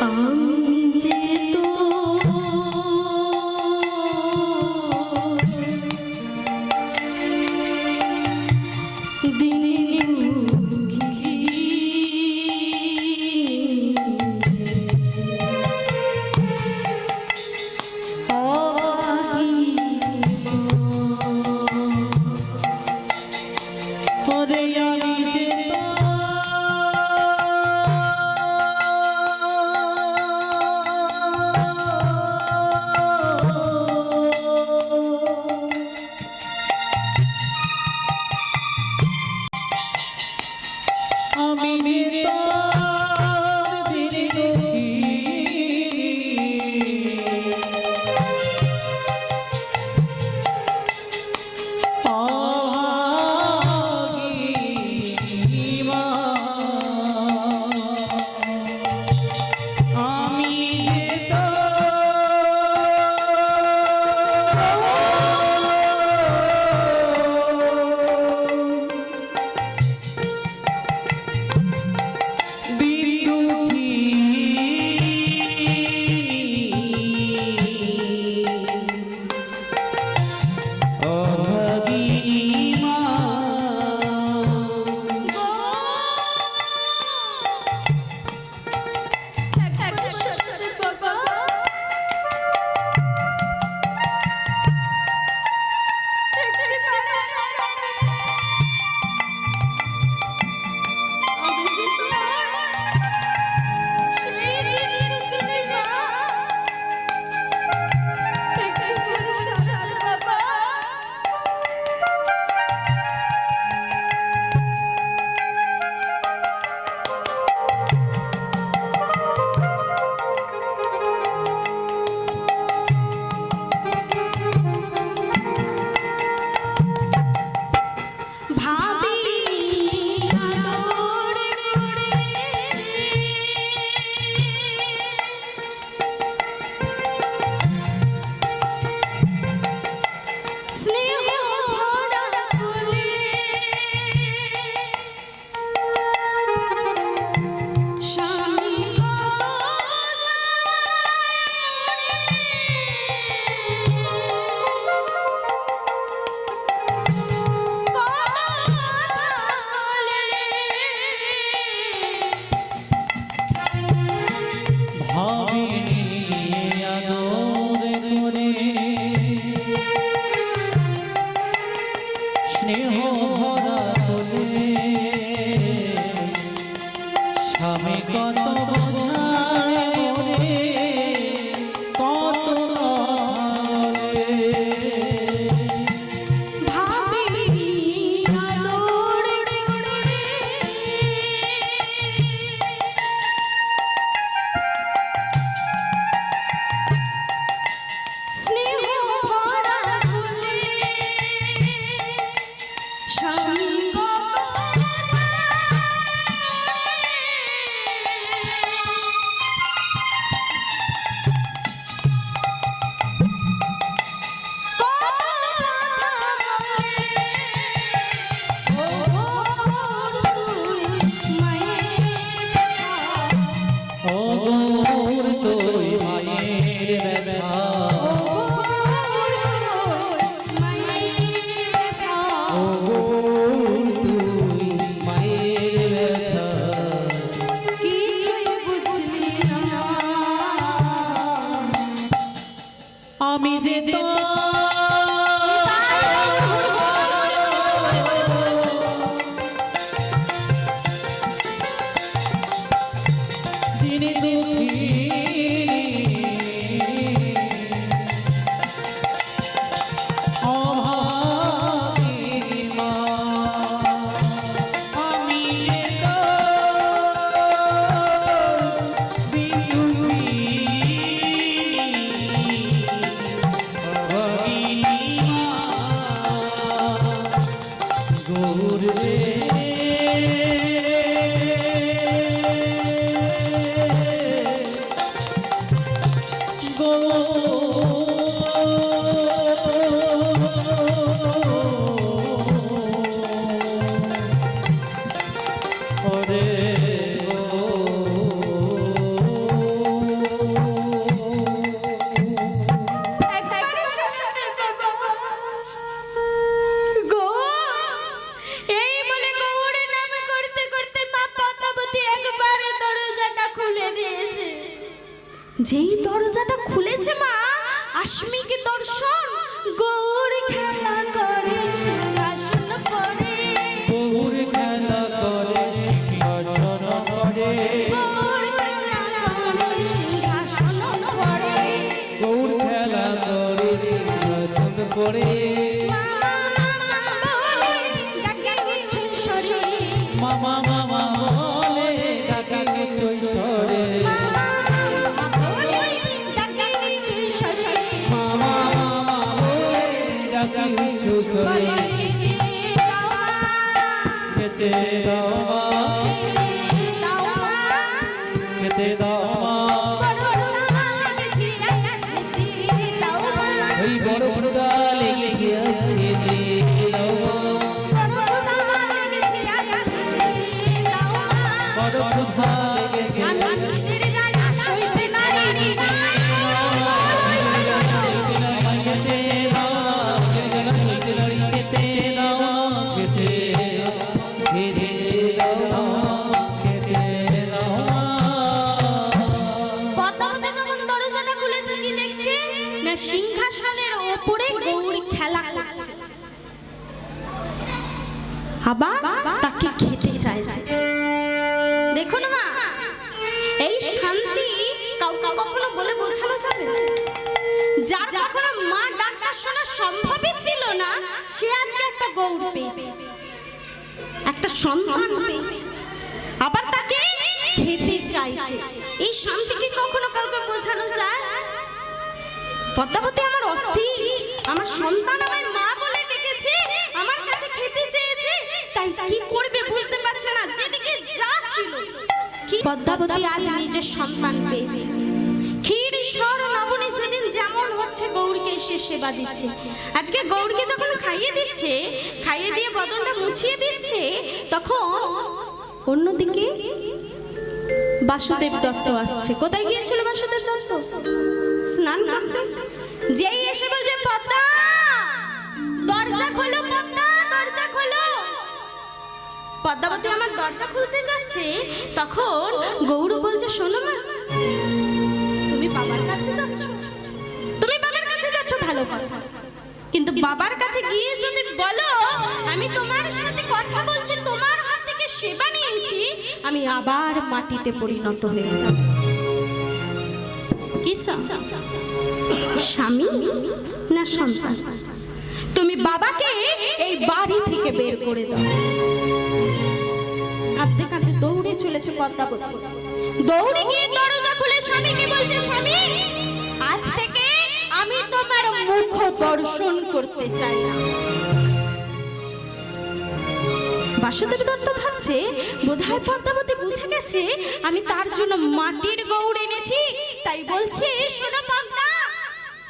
আমি যে তো দিন ওরে আমি যে আমি যে তোর দিদি দুঃখিনী অভাগী একবারে শাশুড়ি বাবা। গো, এই বলে গৌরের নামে করতে করতে মা পদ্মাবতী একবারে দরজাটা খুলে দিয়েছে। যেই দরজাটা খুলেছে মা, আশ্মিকে দর্শন, গৌর খেলা করে সিংহাসন পরে, গৌর খেলা করে সিংহাসন করে, গৌর খেলা করে সিংহাসন পরে, গৌর খেলা করে সিংহাসন করে, মামা মামা বলে ডাকে চৈশরে, মামা মামা বলে ডাকে চৈশরে, খেতে দাও মা, খেতে দাও মা, ওই বড় ক্ষুধা লেগেছে আজ খেতে দাও মা, বড় ক্ষুধা লেগেছে পদ্মাবতী যখন দরজাটা খুলেছে কি দেখছে না, সিংহাসনের ওপরে গৌরী খেলা করছে, আবার তাকে খেতে চাইছে। দেখুন মা, এই শান্তি কাউকে কখনো বলে বোঝানো যাবে না। যার কখনো মা ডাকটা শোনা সম্ভবই ছিল না, সে আজকে একটা গৌর পেয়েছে, একটা সন্তান পেয়েছে, আবার তাকে খেতে চাইছে। এই শান্তিকে কখনো কাউকে বোঝানো যায়? পদ্মাবতী আমার অস্থির, আমার সন্তান আমায় মা বলে ডেকেছে, আমার কাছে খেতে চেয়েছে, তাই কি করবে বুঝতে পারছে না। যেদিকে যা ছিল, কি পদ্মাবতী আজ নিজের সন্তান পেয়েছে। ক্ষীর স্বর নবনী যেদিন যেমন হচ্ছে গৌরকে এসে সেবা দিচ্ছে, আজকে গৌরকে যখন খাইয়ে দিচ্ছে, খাইয়ে দিয়ে বদনটা মুছিয়ে দিচ্ছে, তখন অন্যদিকে বাসুদেব দত্ত আসছে। কোথায় গিয়েছিল বাসুদেব দত্ত? স্নান করতে। যেই এসে বলছে পদ্মা দরজা খোলো, পদ্মা দরজা খোলো, পদ্মাবতী আমার দরজা খুলতে যাচ্ছে, তখন গৌর বলছে শোনো মা, তুমি বাবার কাছে যাচ্ছ, তুমি বাবার কাছে যাচ্ছ ভালো কথা, কিন্তু বাবার কাছে গিয়ে যদি বলো আমি তোমার সাথে কথা বলছি, তোমার হাত থেকে সেবা নিয়েছি, আমি আবার মাটিতে পরিণত হয়ে যাব। কি চাও, স্বামী না সন্তান? তুমি বাবাকে এই বাড়ি থেকে বের করে দাও। কাঁদতে কাঁদতে দৌড়ে চলেছে পদ্মাবতী, দৌড়ে গিয়ে দরজা খুলে স্বামীকে বলছে, স্বামী আজ থেকে আমি তোমার মুখ দর্শন করতে চাই না। বাসুদেব দত্ত ভাবছে বোধহয় পদ্মাবতী বুঝে গেছে আমি তার জন্য মাটির গৌর এনেছি, তাই বলছে শোনো পদ্মা,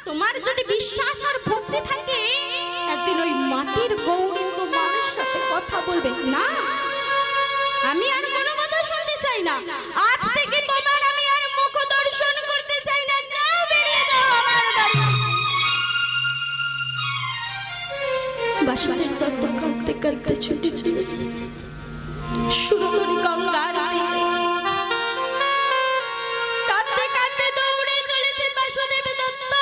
তোমার যদি বিশ্বাস আর ভক্তি থাকে, একদিন ওই মাটির গৌরী তোমার সাথে কথা বলবে না। আমি আর কোনো কথা শুনতে চাই না, আজ থেকে তোমার আমি আর মুখ দর্শন করতে চাই না, যাও বেরিয়ে যাও আমার বাড়ি। বাসুদেব দত্ত কাঁদতে কাঁদতে ছুটে চলেছে সুরধনী গঙ্গার তীরে, কাঁদতে কাঁদতে দৌড়ে চলেছে বাসুদেব দত্ত।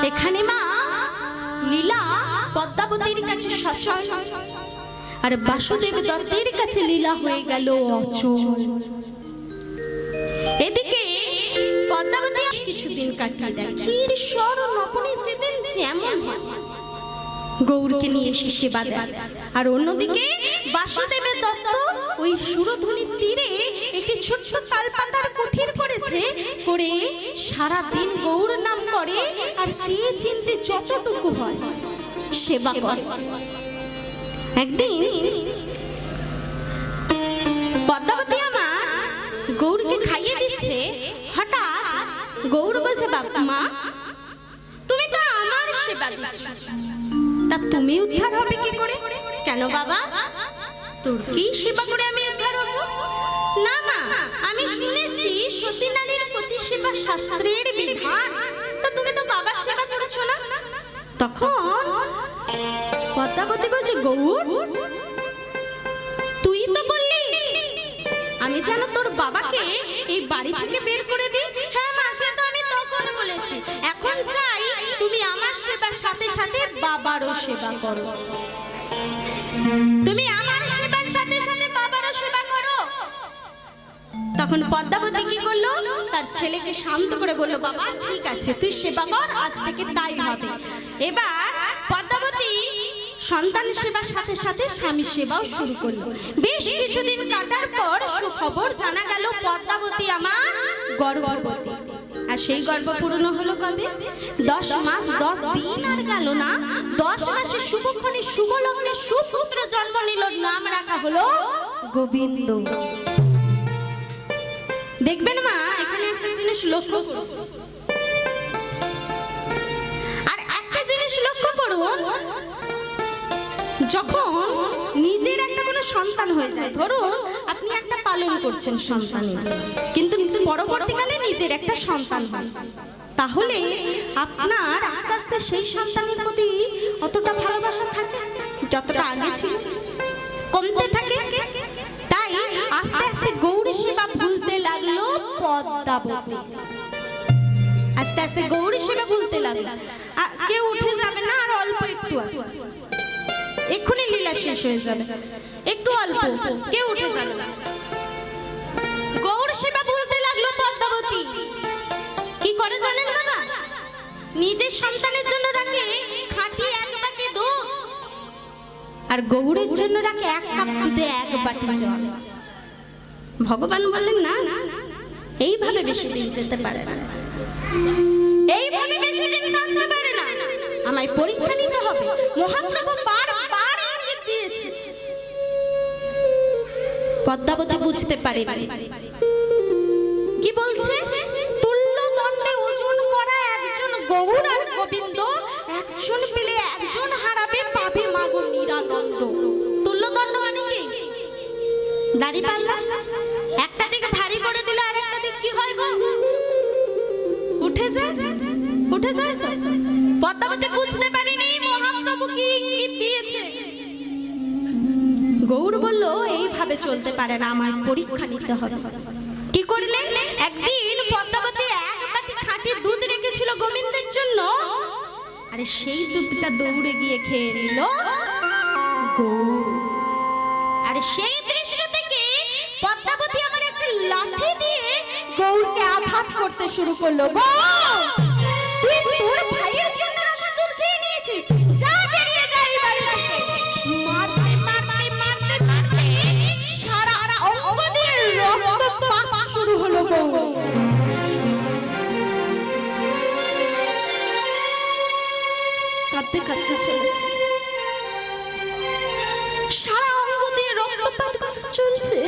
এখানে মা লীলা পদ্মাবতীর কাছে সচল, আর বাসুদেব দত্তের কাছে লীলা হয়ে গেল অচল। এদিকে পদ্মাবতী কিছুদিন কাটিয়ে দেয়, ক্ষীর স্বর নবনী যেদিন যেমন গৌরকে নিয়ে এসে সেবা দেয়, আর অন্যদিকে বাসুদেব দত্ত ওই সুরধুনির তীরে একটি ছোট্ট তালপাতার কুঠির করেছে, করে সারা দিন গৌর নাম করে, আর চেয়ে চিনতে যতটুকু হয় সেবা করে। একদিন পদ্মাবতী আমার গৌরকে খাইয়ে দিচ্ছে, হঠাৎ গৌর বলছে, মা তুমি তো আমার সেবা দিচ্ছ, তা তুমি উদ্ধার হবে কি করে? কেন বাবা, তোর কি সেবা করে আমি উদ্ধার হব? না মা, আমি শুনেছি সতী নারীর প্রতি সেবা শাস্ত্রের বিধান, তা তুমি তো বাবার সেবা করেছো না। তখন পদ্মাবতী বলছে, গৌর তুই তো বললি আমি যেন তোর বাবাকে এই বাড়ি থেকে বের করে দিই। হ্যাঁ মা, সে তো আমি তখন বলেছি, এখন চাই তুমি আমার সেবার সাথে সাথে বাবারও সেবা করো। তুমি আমার সেবার সাথে সাথে বাবারও সেবা করো। তখন পদ্মাবতী কি করলো, তার ছেলেকে শান্ত করে বলল, বাবা ঠিক আছে তুই সেবা কর, আজ থেকে তাই হবে। এবার পদ্মাবতী সন্তানের সেবার সাথে সাথে স্বামী সেবাও শুরু করলো। বেশ কিছুদিন কাটার পর সুখবর জানা গেল পদ্মাবতী আমার গর্ভবতী। আর সেই গর্ভ পূর্ণ হলো কবে? 10 মাস 10 দিন আর গেল না, 10 মাসে শুভক্ষণে শুভ লগ্নে সুপুত্র জন্ম নিল, নাম রাখা হলো গোবিন্দ। দেখবেন মা, এখানে একটা জিনিস লক্ষ্য করুন, আর একটা জিনিস লক্ষ্য করুন, যখন নিজের একটা কোনো সন্তান হয়ে যায়, ধরুন আপনি একটা পালন করছেন সন্তানের, কিন্তু পরবর্তীকালে নিজের একটা সন্তান হয়, তাহলে আপনার আস্তে আস্তে সেই সন্তানের প্রতি অতটা ভালোবাসা থাকে যতটা আগে ছিল, কমতে থাকে। তাই আস্তে আস্তে গৌরী সেবা ভুলতে লাগলো পদ্মাবতী, আস্তে আস্তে গৌরী সেবা ভুলতে লাগলো। আর কেউ উঠে যাবে না, আর অল্প একটু আছে, এক্ষুনি লীলা শেষ হয়ে যাবে, একটু অল্প, কেউ উঠে যাবে না। গৌর সেবা ভুলতে লাগলো পদ্মাবতী। কি করে জানেন বাবা? নিজের সন্তানের জন্য রাখে খাঁটি 1 বাটি দুধ, আর গৌরের জন্য রাখে 1 কাপ দুধে 1 বাটি জল। ভগবান বললেন, না এইভাবে বেশি দিন যেতে পারে না, এইভাবে বেশি দিন থাকতে পারে না, আমায় পরীক্ষা নিতে হবে। মহাপ্রভু বারবার ইঙ্গিত দিয়েছে, পদ্মাবতী বুঝতে পারে। কি বলছে? তুল্য দণ্ডে ওজন করা একজন গৌর আর গোবিন্দ, একজন পেলে একজন হারাবে, পাবে মাগো নিরানন্দ। তুল্য দণ্ড মানে কি? দাড়ি পাল্লা একটা দিকে ভারী করে দিলে আর একটা দিক কি হয় গো? উঠে যায়, উঠে যায় তো। পদ্মাবতী বুঝতে পারেনি মহাপ্রভু কি ইঙ্গিত দিয়েছে। গৌর বলল, এইভাবে চলতে পারে না, আমার পরীক্ষা নিতে হবে। কি করলেন? একদিন পদ্মাবতী 1 বাটি খাঁটি দুধ রেখেছিল গোবিন্দের জন্য, আরে সেই দুধটা দৌড়ে গিয়ে খেয়ে নিল গৌর। আরে সেই দৃশ্য থেকে পদ্মাবতী আমার একটা লাঠি দিয়ে গৌরকে আঘাত করতে শুরু করলো। গৌর, তুই তোর ভাইয়ের জন্য আমার দুধ খেয়ে নিয়েছিস, যা বেরিয়ে যা এই বাড়ি থেকে। মারতে মারতে মারতে মারতে সারা অঙ্গ দিয়ে রক্তপাত শুরু হলো গৌর। কাঁদতে কাঁদতে চলেছে, সারা অঙ্গ দিয়ে রক্তপাত চলছে।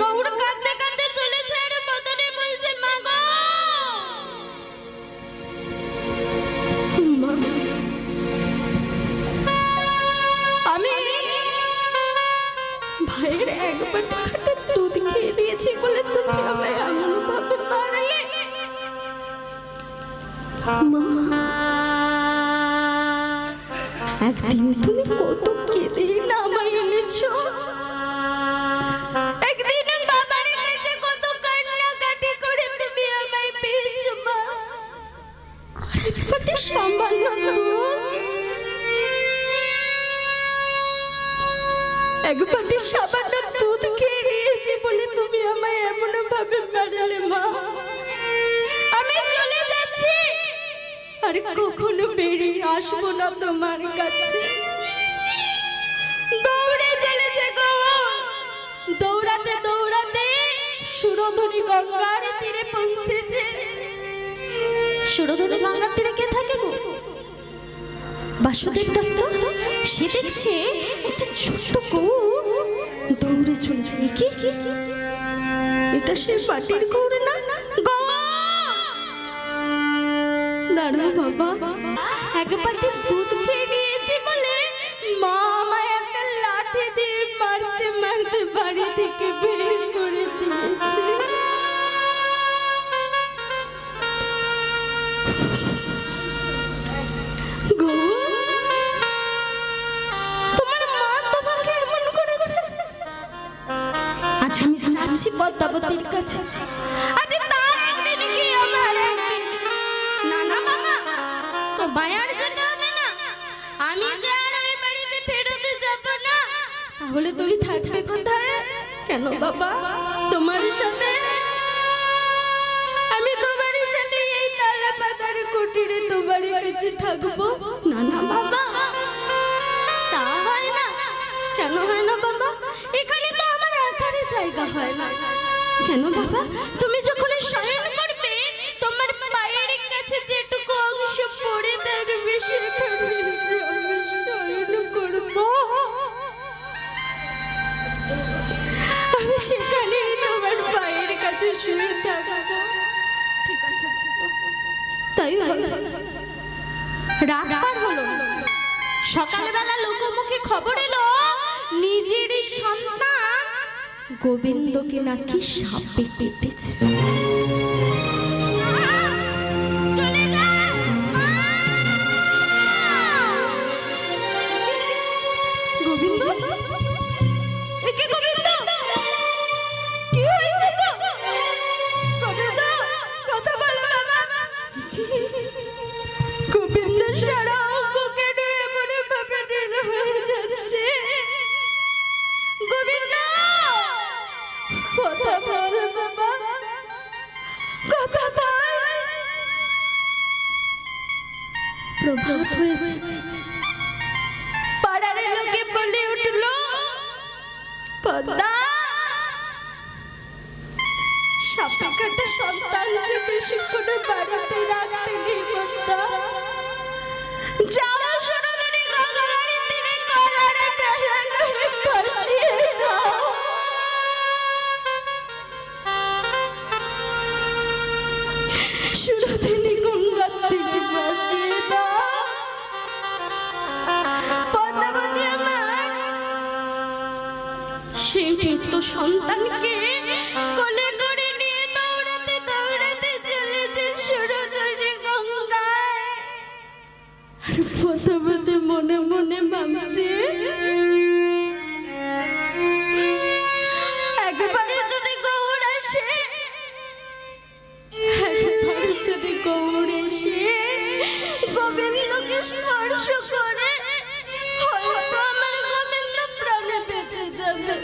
গৌর কাঁদতে কাঁদতে চলেছে, আর বদনে বলছে, মা গো, মা আমি ভাইয়ের 1 বাটি খাঁটি দুধ খেয়ে নিয়েছি বলে তুমি আমায় এমন ভাবে মারলে। মা, একদিন তুমি কত কেঁদে নামায় এনেছো, একদিন বাবার কাছে কত কান্নাকাটি করে তুমি আমায় পেয়েছো মা। আর 1 বাটি সামান্য দুধ, 1 বাটি সামান্য দুধ খেয়ে নিয়েছি বলে তুমি আমায় এমন ভাবে মারলে মা। আমি চলে যাচ্ছি, আর কখনো বেরিয়ে আসবো না তোমার কাছে। দৌড়ে চলেছে গো, দৌড়াতে দৌড়াতে সুরধুনী গঙ্গার তীরে পৌঁছেছে। সুরধুনী গঙ্গার তীরে কে থাকে গো? বাসুদেব দত্ত। সে দেখছে একটা ছোট্ট গৌর দৌড়ে চলেছে। কি এটা সে পাটির গৌর না? দাঁড়া বাবা, এক পাটি দুধ খেয়ে নিয়েছি বলে মা আমায় একটা লাঠি দিয়ে মারতে মারতে বাড়ি থেকে বের করে দিয়েছে। তোমার মা তোমাকে এমন করেছে? আজ আমি যাচ্ছি পদ্মাবতীর কাছে। আজ তার একদিন কি আমার একদিন। না না বাবা, তো বায়ার যেতে হবে না। আমি যে আর ওই বাড়িতে ফেরত যাব না। তাহলে তুমি থাকবে কোথায়? কেন বাবা, তোমার সাথে? আমি তোমার সাথে এই তালা পাতার কুটিরে তোমার কাছে থাকবো। না না বাবা, তা হয় না। কেন হয় না বাবা? এখানে তো আমার একারই জায়গা হয় না। কেন বাবা? তুমি যখন শয়ন করবে, তোমার পায়ের কাছে যেটুকু অংশ পড়ে থাকবে সেখানে আমি শয়ন করব। আমি সেখানে তোমার পায়ের কাছে শুয়ে থাকবো। ঠিক আছে, তাই হলো। রাত পার হলো, সকালবেলা লোকমুখে খবর এলো নিজের সন্তান গোবিন্দকে নাকি সাপে কেটেছে। চলে যা মা! গোবিন্দ, একে গোবিন্দ, কি হয়েছে তো? গোবিন্দ, কথা বলো বাবা। গোবিন্দ সারা অঙ্গকে নিয়ে মনে ভাবে ঢিল হয়ে যাচ্ছে। গোবিন্দ, কথা বল বাবা, কথা বল। প্রভাত হয়েছে, পাড়ার লোকে বলে উঠল, পদ্মা, সাপে কাটা সন্তান যে বেশিক্ষণ বাড়িতে রাখতে নেই। পদ্মা, যাও সুরধুনী গঙ্গার তীরে কলারে বেড়া করে ফাঁসিয়ে দাও। সুরধুনী গঙ্গার তীরে ফাঁসিয়ে দাও। পদ্মাবতী আমার সেই মৃত্যু সন্তানকে কোলে করে নিয়ে দৌড়াতে দৌড়াতে চলেছে সুরধুনী গঙ্গায়। আর পদ্মাবতী মনে মনে ভাবছে, একবারে যদি গৌর আসে, একবারে যদি গৌর এসে গোবিন্দকে স্পর্শ করে, হয়তো আমার গোবিন্দ প্রাণে বেঁচে যাবে।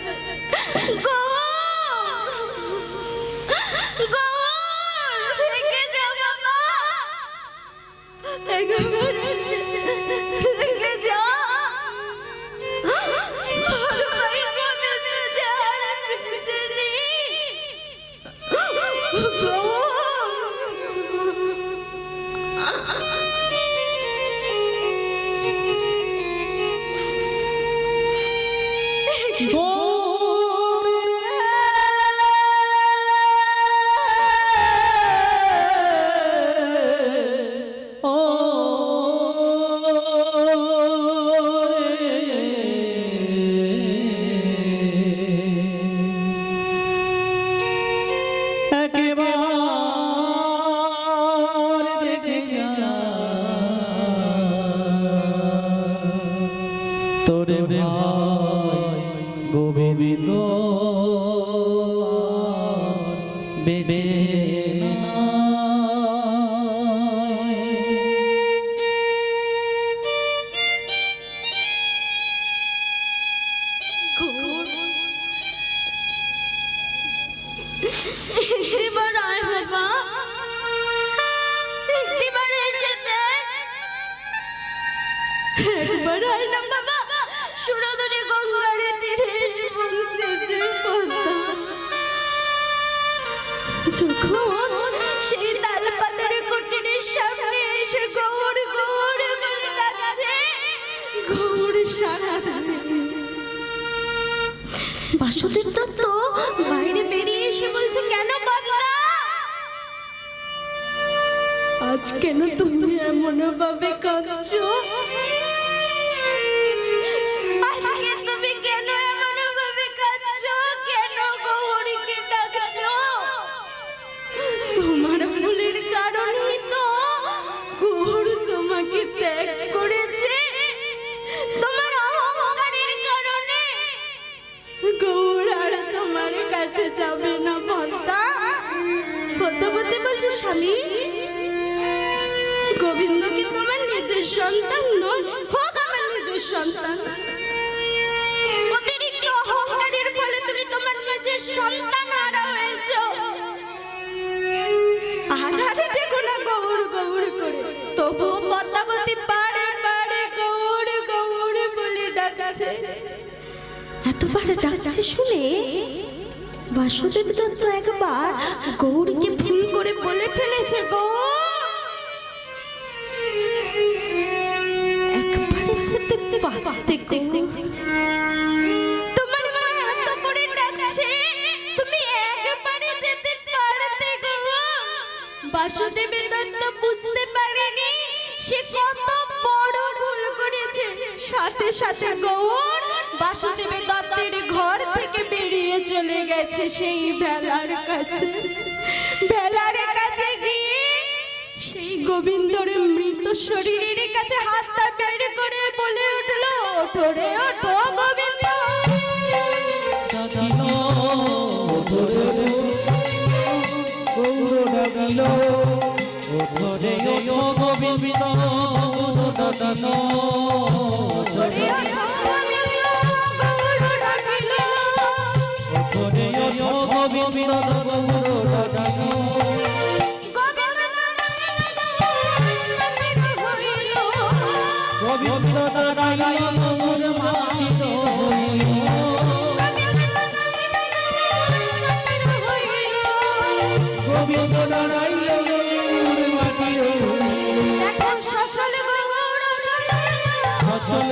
গৌর থেকে যা বাবা, একবারে থেকে যা। তোর ভাই গোবিন্দ যার বেঁচে নেই। তোরে ভাই গোবিন্দ বেঁচে একটিবার আয় বাবা, একটিবার এসে দেখ। একবার আয় না বাবা, সুরধুনী গঙ্গার তীরে এসে পৌঁছেছে পদ্মা। যখন সেই তাল পাতার কুটিরে সামনে এসে গৌর গৌর বলে ডাকছে, গৌর সাড়া দেয়। বাসুদেব দত্ত বাইরে বেরিয়ে এসে বলছে, কেন বাবা, আজ কেন তুমি এমন ভাবে কাঁদছো? আজকে তুমি কেন এমন ভাবে কাঁদছো? কেন গৌরীকে ডাকছো? তোমার ভুলের কারণেই তো গৌর তোমাকে ত্যাগ করেছে, তোমার অহংকারের কারণে। গৌর আর তোমার কাছে যাবে না ভক্তা। পদ্মাবতী বলছে, স্বামী, গোবিন্দ কি তোমার নিজের সন্তান নয়? হোক আমার নিজের সন্তান। অতিরিক্ত অহংকারের ফলে তুমি তোমার নিজের সন্তান হারা হয়েছ। আজ হাতে টেকো না গৌর গৌর করে, তবুও পদ্মাবতী পারে পারে গৌর গৌর বলে ডাকছে। এতবার ডাকছে শুনে বাসুদেব দত্ত একবার গৌরীকে ভুল করে বলে ফেলেছে, গৌর একবারে যেতে পারতে গো, তোমার মা এত করে ডাকছে, তুমি একবারে যেতে পারতে গো। বাসুদেব দত্ত বুঝতে পারেনি সে কত বড় ভুল করেছে। সাথে সাথে গৌর বাসুদেব দত্তের ঘর থেকে বেরিয়ে চলে গেছে সেই ভেলার কাছে। ভেলার কাছে গিয়ে সেই গোবিন্দর মৃত শরীরের কাছে হাতটা বের করে বলে উঠলো, ওঠো রে ওঠো গোবিন্দ। ডাকিল ওঠরে গৌর ডাকিল ওঠরে ও গোবিন্দ ডাকিল ওঠরে ওঠো গোবিন্দ, গৌর ডাকিল। ওঠরে ও গোবিন্দ গৌর ডাকিল গোবিন্দ নারায়ণ গৌর মাতিল গোবিন্দ নারায়ণ গৌর মাতিল দেখো সচল গৌর চলে, সচল